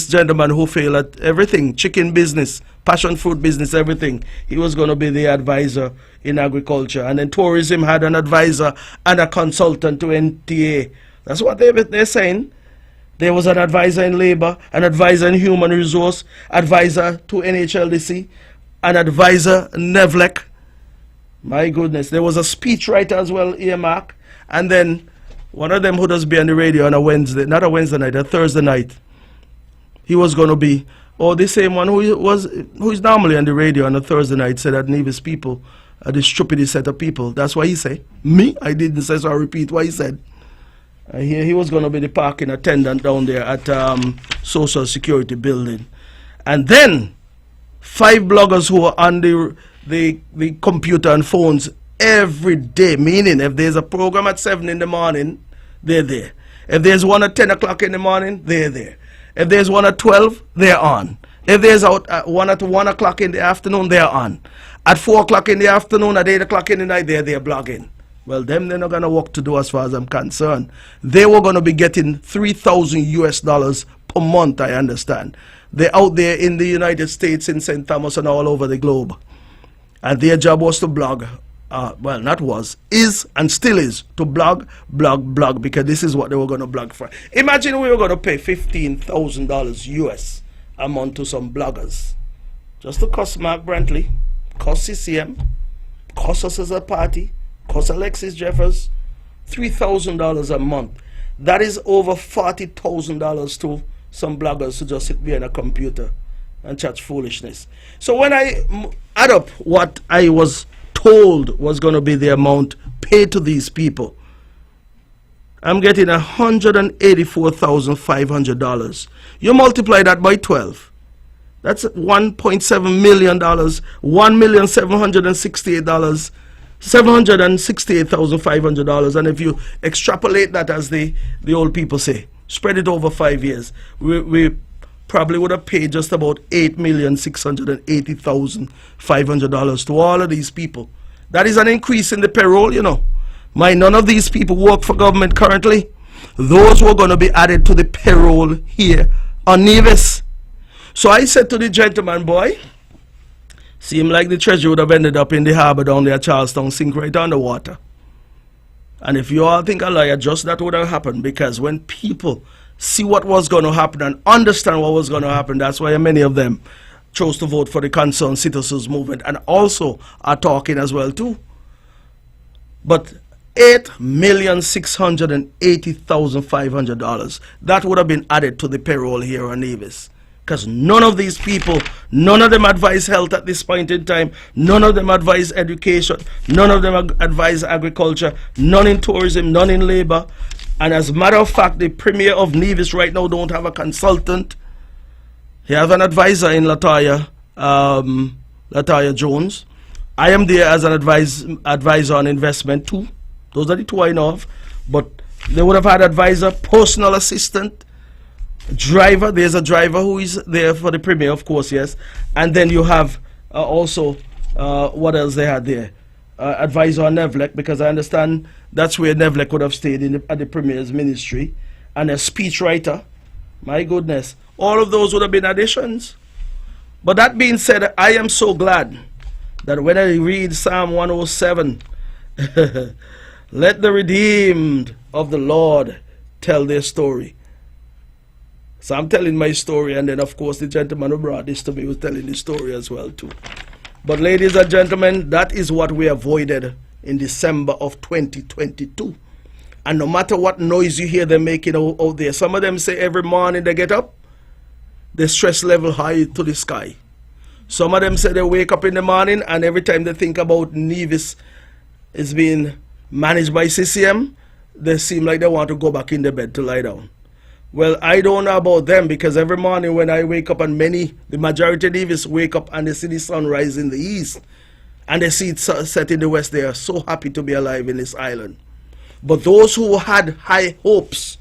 gentleman who failed at everything, chicken business, passion fruit business, everything, he was going to be the advisor in agriculture. And then tourism had an advisor and a consultant to NTA. That's what they're saying. There was an advisor in labor, an advisor in human resource, advisor to NHLDC, an advisor NEVLEC. My goodness, there was a speechwriter as well, earmark, and then one of them who does be on the radio on a Wednesday, not a Wednesday night, a Thursday night. He was going to be, or the same one who's normally on the radio on a Thursday night said that Nevis people are the stupidest set of people. That's what he said. Me? I didn't say, so I repeat what he said. He was going to be the parking attendant down there at Social Security building. And then 5 bloggers who were on the computer and phones every day, meaning if there's a program at 7 in the morning, they're there. If there's one at 10 o'clock in the morning, they're there. If there's one at 12, they're on. If there's one at 1 o'clock in the afternoon, they're on. At 4 o'clock in the afternoon, at 8 o'clock in the night, they're there blogging. Well, they're not going to work to do as far as I'm concerned. They were going to be getting $3,000 per month, I understand. They're out there in the United States, in St. Thomas and all over the globe. And their job was to blog. Well, not was, is, and still is, to blog, because this is what they were going to blog for. Imagine we were going to pay $15,000 US a month to some bloggers. Just to cost Mark Brantley, cost CCM, cost us as a party, cost Alexis Jeffers, $3,000 a month. That is over $40,000 to some bloggers who just sit behind a computer and chat foolishness. So when I add up what I was told was going to be the amount paid to these people, I'm getting $184,500. You multiply that by 12. That's $1.7 million, $1,768,500. $768,500, and if you extrapolate that, as the old people say, spread it over 5 years, we probably would have paid just about $8,680,500 to all of these people. That is an increase in the payroll, you know. None of these people work for government currently. Those were going to be added to the payroll here on Nevis. So I said to the gentleman, boy, seemed like the treasure would have ended up in the harbor down there at Charlestown, sink right underwater. And if you all think a liar, just that would have happened, because when people see what was going to happen and understand what was going to happen, that's why many of them chose to vote for the Concerned Citizens Movement and also are talking as well too. But $8,680,500, that would have been added to the payroll here on Nevis. Because none of these people, none of them advise health at this point in time, none of them advise education, none of them advise agriculture, none in tourism, none in labor. And as a matter of fact, the premier of Nevis right now don't have a consultant. He has an advisor in Latoya Jones. I am there as an advisor on investment too. Those are the two I know of. But they would have had advisor, personal assistant, driver. There's a driver who is there for the premier, of course, yes. And then you have also, what else they had there? Advisor on NEVLEC, because I understand that's where NEVLEC would have stayed at the premier's ministry. And a speechwriter. My goodness. All of those would have been additions. But that being said, I am so glad that when I read Psalm 107, let the redeemed of the Lord tell their story. So I'm telling my story, and then of course the gentleman who brought this to me was telling the story as well too. But ladies and gentlemen, that is what we avoided in December of 2022. And no matter what noise you hear them making out there, some of them say every morning they get up, their stress level high to the sky. Some of them say they wake up in the morning and every time they think about Nevis is being managed by CCM, they seem like they want to go back in the bed to lie down. Well, I don't know about them, because every morning when I wake up, and the majority of Nevis wake up and they see the sun rise in the east and they see it set in the west, they are so happy to be alive in this island. But those who had high hopes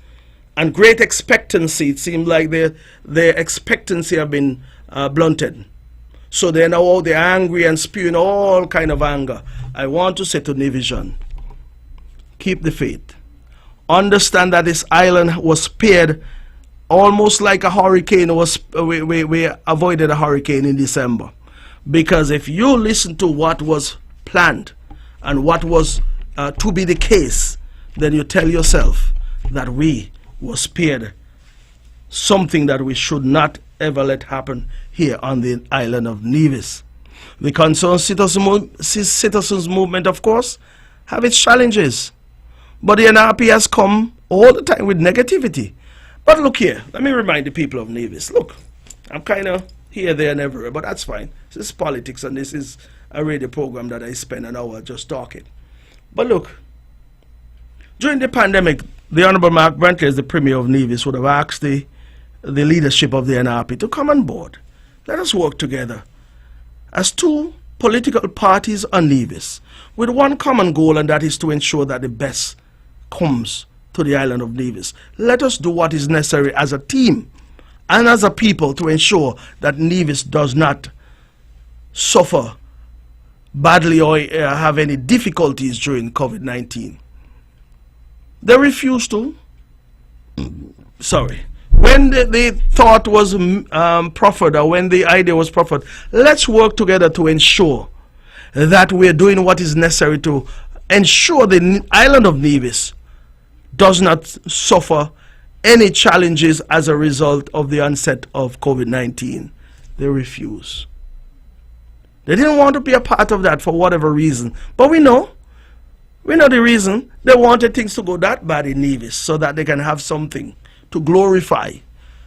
and great expectancy, it seems like their expectancy have been blunted. So they're now out there angry and spewing all kind of anger. I want to say to Nevision, keep the faith. Understand that this island was spared almost like a hurricane. We avoided a hurricane in December. Because if you listen to what was planned and what was to be the case, then you tell yourself that we were spared something that we should not ever let happen here on the island of Nevis. The concerned citizens movement, of course, have its challenges. But the NRP has come all the time with negativity. But look here, let me remind the people of Nevis. Look, I'm kind of here, there, and everywhere, but that's fine. This is politics, and this is a radio program that I spend an hour just talking. But look, during the pandemic, the Honorable Mark Brantley, as the Premier of Nevis, would have asked the leadership of the NRP to come on board. Let us work together as two political parties on Nevis with one common goal, and that is to ensure that the best comes to the island of Nevis. Let us do what is necessary as a team and as a people to ensure that Nevis does not suffer badly or have any difficulties during COVID-19. They refused to. When the thought was proffered, or when the idea was proffered, let's work together to ensure that we're doing what is necessary to ensure the island of Nevis does not suffer any challenges as a result of the onset of COVID-19. They refuse. They didn't want to be a part of that for whatever reason. But we know the reason. They wanted things to go that bad in Nevis so that they can have something to glorify,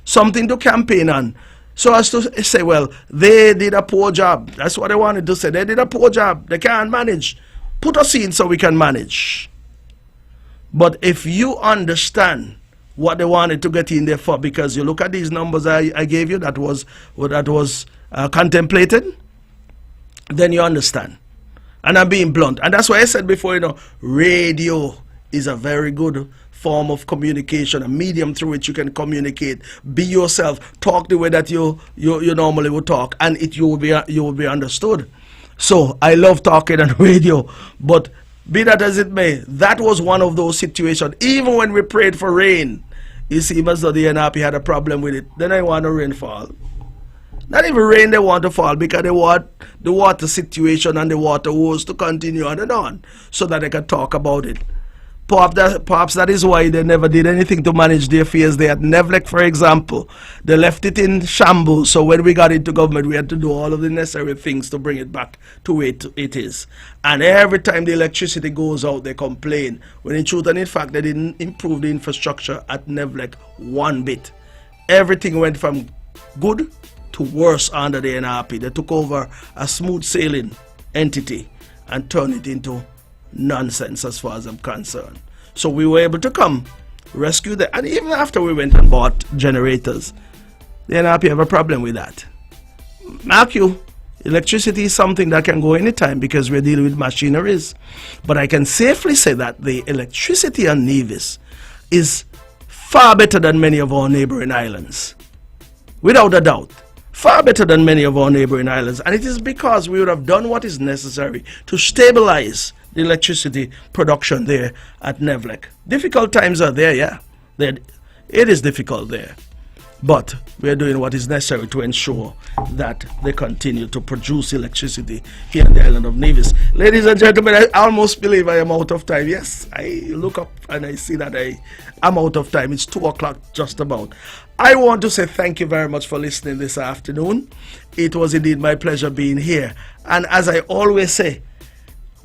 something to campaign on. So as to say, well, they did a poor job. That's what they wanted to say. They did a poor job. They can't manage. Put us in so we can manage. But if you understand what they wanted to get in there for, because you look at these numbers I gave you, that was contemplated, then you understand. And I'm being blunt. And that's why I said before, radio is a very good form of communication, a medium through which you can communicate. Be yourself. Talk the way that you normally would talk, and you will be understood. So I love talking on radio, but be that as it may, that was one of those situations. Even when we prayed for rain, it seemed as though the NRP had a problem with it. Then I want the rainfall. Not even rain they want to fall, because they want the water situation and the water woes to continue on and on, so that they can talk about it. Perhaps that is why they never did anything to manage the affairs there at Nevlec, for example. They left it in shambles, so when we got into government, we had to do all of the necessary things to bring it back to where it is. And every time the electricity goes out, they complain, when in truth and in fact, they didn't improve the infrastructure at Nevlec one bit. Everything went from good to worse under the NRP. They took over a smooth sailing entity and turned it into nonsense as far as I'm concerned. So we were able to come rescue them, and even after we went and bought generators, the NRP have a problem with that. Mark you, electricity is something that can go anytime because we're dealing with machineries. But I can safely say that the electricity on Nevis is far better than many of our neighboring islands. Without a doubt. Far better than many of our neighboring islands. And it is because we would have done what is necessary to stabilize the electricity production there at Nevlec. Difficult times are there, yeah. It is difficult there. But we are doing what is necessary to ensure that they continue to produce electricity here in the island of Nevis. Ladies and gentlemen, I almost believe I am out of time. Yes, I look up and I see that I am out of time. It's 2 o'clock just about. I want to say thank you very much for listening this afternoon. It was indeed my pleasure being here. And as I always say,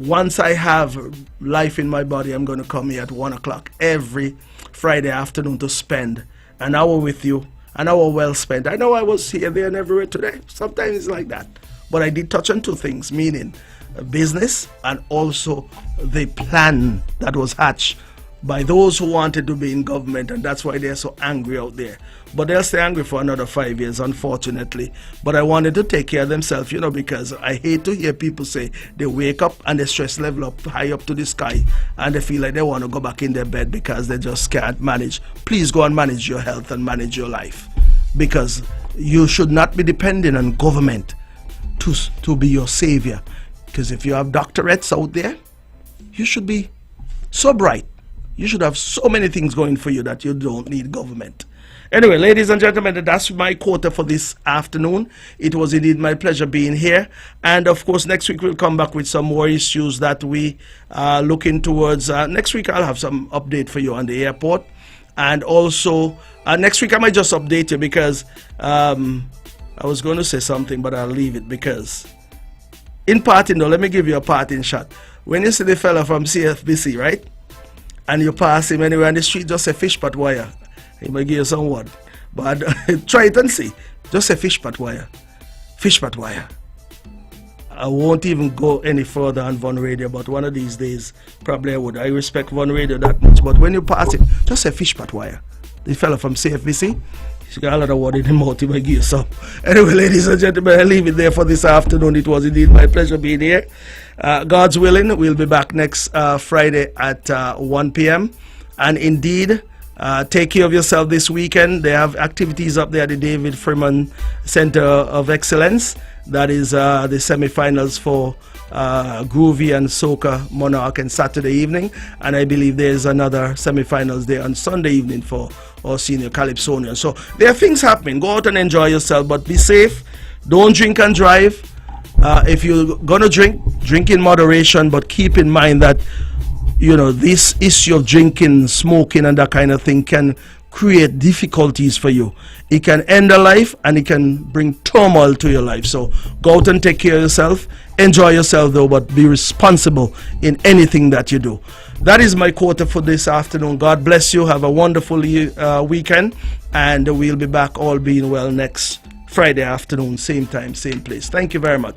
once I have life in my body, I'm going to come here at 1 o'clock every Friday afternoon to spend an hour with you an hour well spent. I know I was here, there, and everywhere today. Sometimes it's like that. But I did touch on two things, meaning business and also the plan that was hatched by those who wanted to be in government, and that's why they're so angry out there. But they'll stay angry for another 5 years, unfortunately. But I wanted to take care of themselves, because I hate to hear people say they wake up and the stress level up high up to the sky and they feel like they want to go back in their bed because they just can't manage. Please go and manage your health and manage your life, because you should not be depending on government to be your savior. Because if you have doctorates out there, you should be so bright. You should have so many things going for you that you don't need government. Anyway, ladies and gentlemen, that's my quota for this afternoon. It was indeed my pleasure being here. And of course, next week we'll come back with some more issues that we are looking towards. Next week I'll have some update for you on the airport. And also, next week I might just update you because I was going to say something, but I'll leave it because in parting, though, let me give you a parting shot. When you see the fella from CFBC, right? And you pass him anywhere on the street, just say fish pot wire. He might give you some word. But try it and see. Just say fish pot wire. Fish pot wire. I won't even go any further on Von Radio, but one of these days, probably I would. I respect Von Radio that much. But when you pass it, just say fish pot wire. The fella from CFBC, he's got a lot of word in him out. He might give you some. Anyway, ladies and gentlemen, I'll leave it there for this afternoon. It was indeed my pleasure being here. God's willing, we'll be back next Friday at 1 p.m. And indeed, take care of yourself this weekend. They have activities up there at the David Freeman Center of Excellence. That is the semi-finals for Groovy and Soca Monarch on Saturday evening. And I believe there's another semi-finals there on Sunday evening for our senior Calypsonian. So there are things happening. Go out and enjoy yourself, but be safe. Don't drink and drive. If you're going to drink in moderation, but keep in mind that, this issue of drinking, smoking, and that kind of thing can create difficulties for you. It can end a life and it can bring turmoil to your life. So go out and take care of yourself. Enjoy yourself, though, but be responsible in anything that you do. That is my quota for this afternoon. God bless you. Have a wonderful weekend. And we'll be back, all being well, next Friday afternoon, same time, same place. Thank you very much.